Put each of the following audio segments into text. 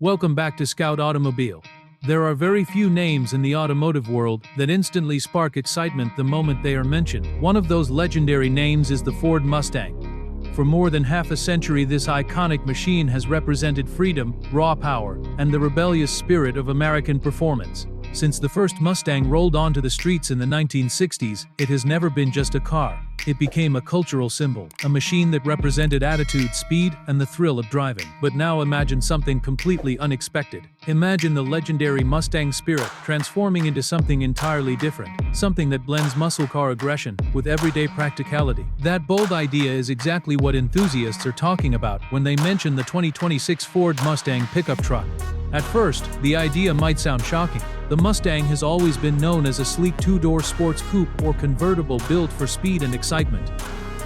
Welcome back to Scout Automobile. There are very few names in the automotive world that instantly spark excitement the moment they are mentioned. One of those legendary names is the Ford Mustang. For more than half a century, this iconic machine has represented freedom, raw power, and the rebellious spirit of American performance. Since the first Mustang rolled onto the streets in the 1960s, it has never been just a car. It became a cultural symbol, a machine that represented attitude, speed, and the thrill of driving. But now imagine something completely unexpected. Imagine the legendary Mustang spirit transforming into something entirely different, something that blends muscle car aggression with everyday practicality. That bold idea is exactly what enthusiasts are talking about when they mention the 2026 Ford Mustang Pickup Truck. At first, the idea might sound shocking. The Mustang has always been known as a sleek two-door sports coupe or convertible built for speed and excitement.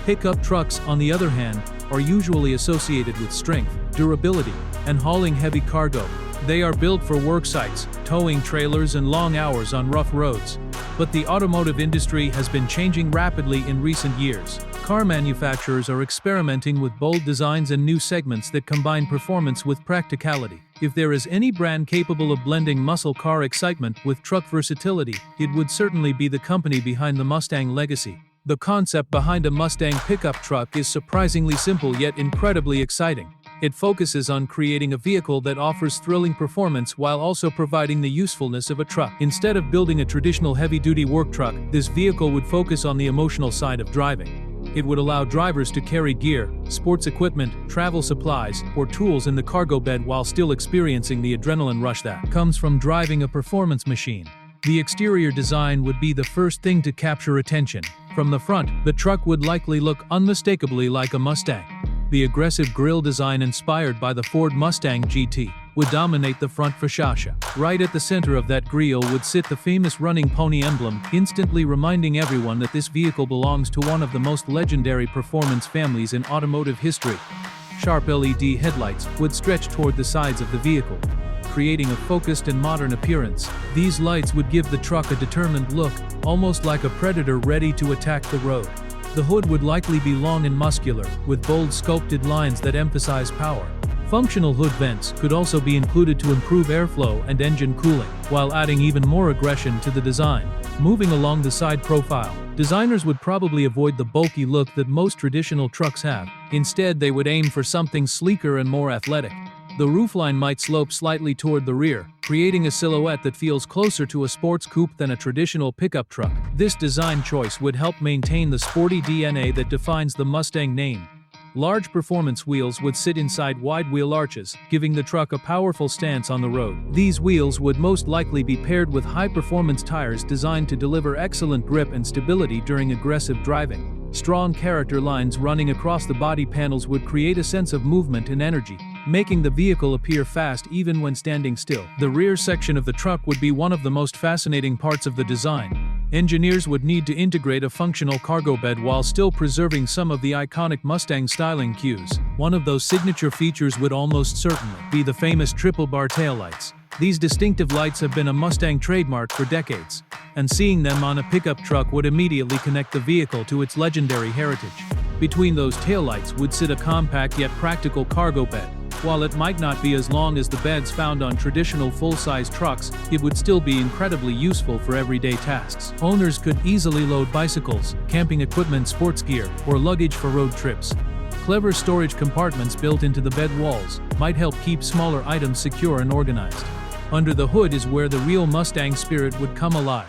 Pickup trucks, on the other hand, are usually associated with strength, durability, and hauling heavy cargo. They are built for work sites, towing trailers, and long hours on rough roads. But the automotive industry has been changing rapidly in recent years. Car manufacturers are experimenting with bold designs and new segments that combine performance with practicality. If there is any brand capable of blending muscle car excitement with truck versatility, it would certainly be the company behind the Mustang legacy. The concept behind a Mustang pickup truck is surprisingly simple yet incredibly exciting. It focuses on creating a vehicle that offers thrilling performance while also providing the usefulness of a truck. Instead of building a traditional heavy-duty work truck, this vehicle would focus on the emotional side of driving. It would allow drivers to carry gear, sports equipment, travel supplies, or tools in the cargo bed while still experiencing the adrenaline rush that comes from driving a performance machine. The exterior design would be the first thing to capture attention. From the front, the truck would likely look unmistakably like a Mustang. The aggressive grille design inspired by the Ford Mustang GT would dominate the front fascia. Right at the center of that grille would sit the famous running pony emblem, instantly reminding everyone that this vehicle belongs to one of the most legendary performance families in automotive history. Sharp LED headlights would stretch toward the sides of the vehicle, creating a focused and modern appearance. These lights would give the truck a determined look, almost like a predator ready to attack the road. The hood would likely be long and muscular, with bold sculpted lines that emphasize power. Functional hood vents could also be included to improve airflow and engine cooling, while adding even more aggression to the design. Moving along the side profile, designers would probably avoid the bulky look that most traditional trucks have. Instead, they would aim for something sleeker and more athletic. The roofline might slope slightly toward the rear, creating a silhouette that feels closer to a sports coupe than a traditional pickup truck. This design choice would help maintain the sporty DNA that defines the Mustang name. Large performance wheels would sit inside wide wheel arches, giving the truck a powerful stance on the road. These wheels would most likely be paired with high-performance tires designed to deliver excellent grip and stability during aggressive driving. Strong character lines running across the body panels would create a sense of movement and energy, making the vehicle appear fast even when standing still. The rear section of the truck would be one of the most fascinating parts of the design. Engineers would need to integrate a functional cargo bed while still preserving some of the iconic Mustang styling cues. One of those signature features would almost certainly be the famous triple-bar taillights. These distinctive lights have been a Mustang trademark for decades, and seeing them on a pickup truck would immediately connect the vehicle to its legendary heritage. Between those taillights would sit a compact yet practical cargo bed. While it might not be as long as the beds found on traditional full-size trucks, it would still be incredibly useful for everyday tasks. Owners could easily load bicycles, camping equipment, sports gear, or luggage for road trips. Clever storage compartments built into the bed walls might help keep smaller items secure and organized. Under the hood is where the real Mustang spirit would come alive.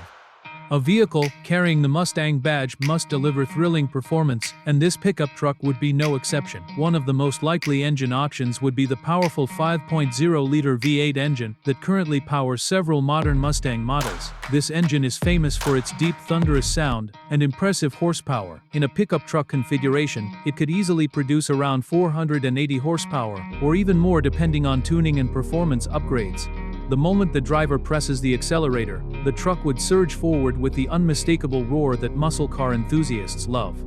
A vehicle carrying the Mustang badge must deliver thrilling performance, and this pickup truck would be no exception. One of the most likely engine options would be the powerful 5.0-liter V8 engine that currently powers several modern Mustang models. This engine is famous for its deep, thunderous sound and impressive horsepower. In a pickup truck configuration, it could easily produce around 480 horsepower, or even more depending on tuning and performance upgrades. The moment the driver presses the accelerator, the truck would surge forward with the unmistakable roar that muscle car enthusiasts love.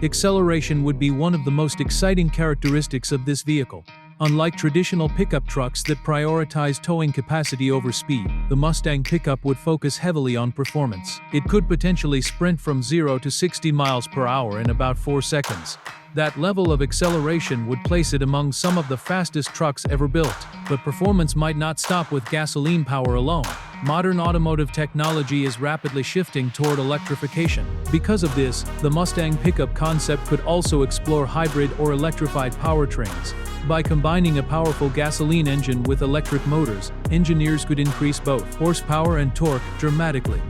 Acceleration would be one of the most exciting characteristics of this vehicle. Unlike traditional pickup trucks that prioritize towing capacity over speed, the Mustang pickup would focus heavily on performance. It could potentially sprint from 0 to 60 miles per hour in about 4 seconds. That level of acceleration would place it among some of the fastest trucks ever built. But performance might not stop with gasoline power alone. Modern automotive technology is rapidly shifting toward electrification. Because of this, the Mustang pickup concept could also explore hybrid or electrified powertrains. By combining a powerful gasoline engine with electric motors, engineers could increase both horsepower and torque dramatically.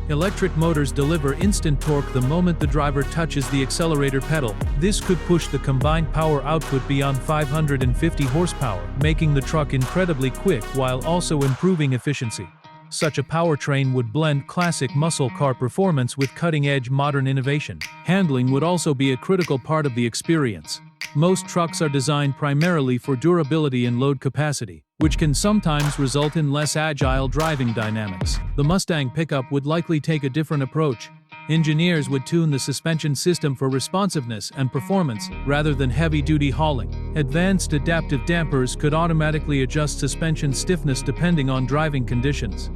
Electric motors deliver instant torque the moment the driver touches the accelerator pedal. This could push the combined power output beyond 550 horsepower, making the truck incredibly quick while also improving efficiency. Such a powertrain would blend classic muscle car performance with cutting-edge modern innovation. Handling would also be a critical part of the experience. Most trucks are designed primarily for durability and load capacity, which can sometimes result in less agile driving dynamics. The Mustang pickup would likely take a different approach. Engineers would tune the suspension system for responsiveness and performance rather than heavy-duty hauling. Advanced adaptive dampers could automatically adjust suspension stiffness depending on driving conditions.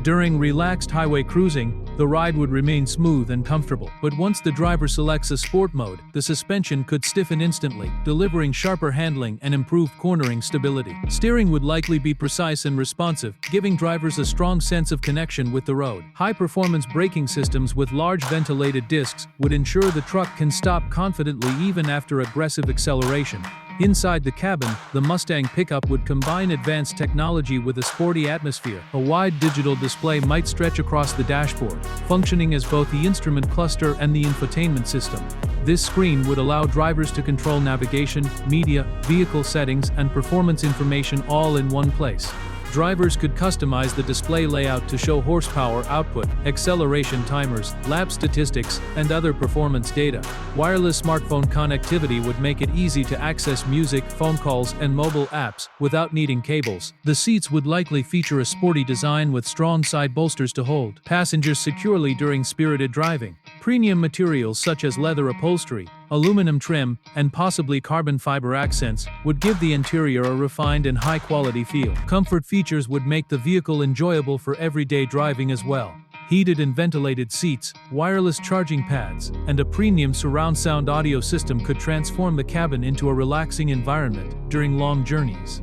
During relaxed highway cruising, the ride would remain smooth and comfortable. But once the driver selects a sport mode, the suspension could stiffen instantly, delivering sharper handling and improved cornering stability. Steering would likely be precise and responsive, giving drivers a strong sense of connection with the road. High-performance braking systems with large ventilated discs would ensure the truck can stop confidently even after aggressive acceleration. Inside the cabin, the Mustang pickup would combine advanced technology with a sporty atmosphere. A wide digital display might stretch across the dashboard, functioning as both the instrument cluster and the infotainment system. This screen would allow drivers to control navigation, media, vehicle settings, and performance information all in one place. Drivers could customize the display layout to show horsepower output, acceleration timers, lap statistics, and other performance data. Wireless smartphone connectivity would make it easy to access music, phone calls, and mobile apps without needing cables. The seats would likely feature a sporty design with strong side bolsters to hold passengers securely during spirited driving. Premium materials such as leather upholstery, aluminum trim, and possibly carbon fiber accents would give the interior a refined and high-quality feel. Comfort features would make the vehicle enjoyable for everyday driving as well. Heated and ventilated seats, wireless charging pads, and a premium surround sound audio system could transform the cabin into a relaxing environment during long journeys.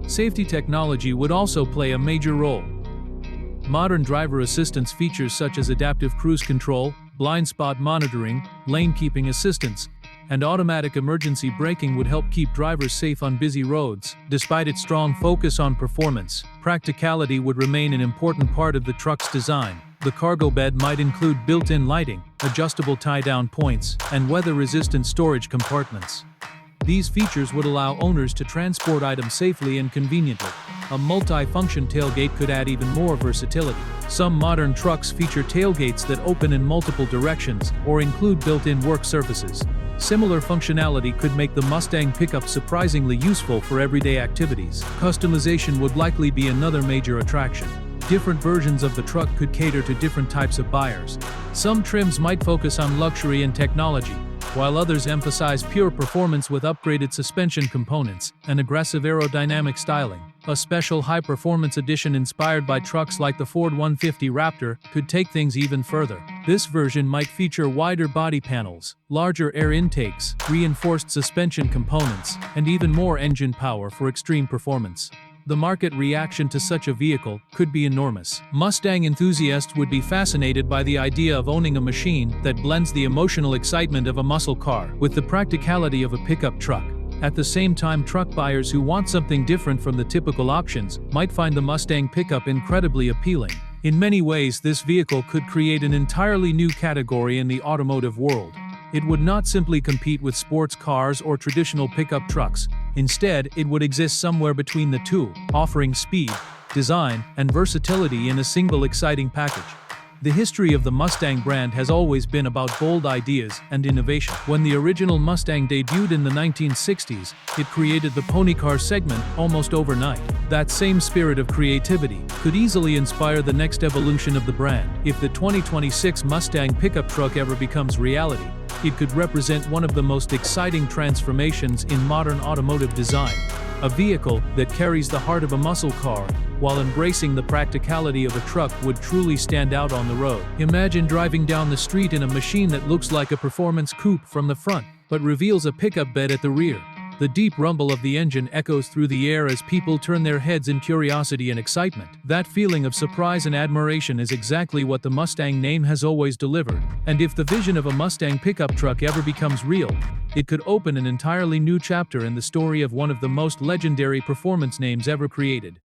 Safety technology would also play a major role. Modern driver assistance features such as adaptive cruise control, blind spot monitoring, lane keeping assistance, and automatic emergency braking would help keep drivers safe on busy roads. Despite its strong focus on performance, practicality would remain an important part of the truck's design. The cargo bed might include built-in lighting, adjustable tie-down points, and weather-resistant storage compartments. These features would allow owners to transport items safely and conveniently. A multi-function tailgate could add even more versatility. Some modern trucks feature tailgates that open in multiple directions or include built-in work surfaces. Similar functionality could make the Mustang pickup surprisingly useful for everyday activities. Customization would likely be another major attraction. Different versions of the truck could cater to different types of buyers. Some trims might focus on luxury and technology, while others emphasize pure performance with upgraded suspension components and aggressive aerodynamic styling. A special high-performance edition inspired by trucks like the Ford 150 Raptor could take things even further. This version might feature wider body panels, larger air intakes, reinforced suspension components, and even more engine power for extreme performance. The market reaction to such a vehicle could be enormous. Mustang enthusiasts would be fascinated by the idea of owning a machine that blends the emotional excitement of a muscle car with the practicality of a pickup truck. At the same time, truck buyers who want something different from the typical options might find the Mustang pickup incredibly appealing. In many ways, this vehicle could create an entirely new category in the automotive world. It would not simply compete with sports cars or traditional pickup trucks. Instead, it would exist somewhere between the two, offering speed, design, and versatility in a single exciting package. The history of the Mustang brand has always been about bold ideas and innovation. When the original Mustang debuted in the 1960s, it created the pony car segment almost overnight. That same spirit of creativity could easily inspire the next evolution of the brand. If the 2026 Mustang pickup truck ever becomes reality, it could represent one of the most exciting transformations in modern automotive design. A vehicle that carries the heart of a muscle car while embracing the practicality of a truck would truly stand out on the road. Imagine driving down the street in a machine that looks like a performance coupe from the front. but reveals a pickup bed at the rear. The deep rumble of the engine echoes through the air as people turn their heads in curiosity and excitement. That feeling of surprise and admiration is exactly what the Mustang name has always delivered. And if the vision of a Mustang pickup truck ever becomes real, it could open an entirely new chapter in the story of one of the most legendary performance names ever created.